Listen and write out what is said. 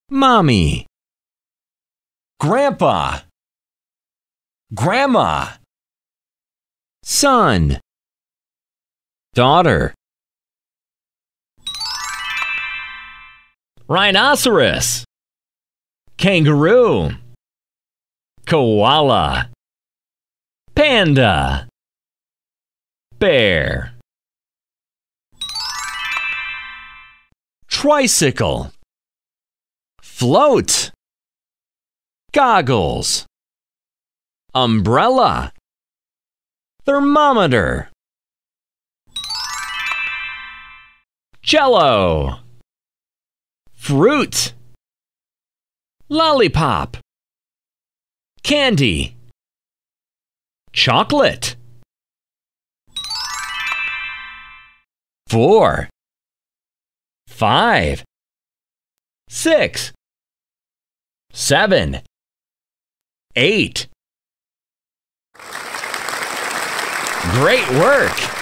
Mommy, Grandpa, Grandma, son, daughter, rhinoceros, kangaroo, koala, panda, bear, tricycle, float, goggles, umbrella, thermometer, jello, fruit, lollipop, candy, chocolate. 4, 5, 6, 7, 8. Great work!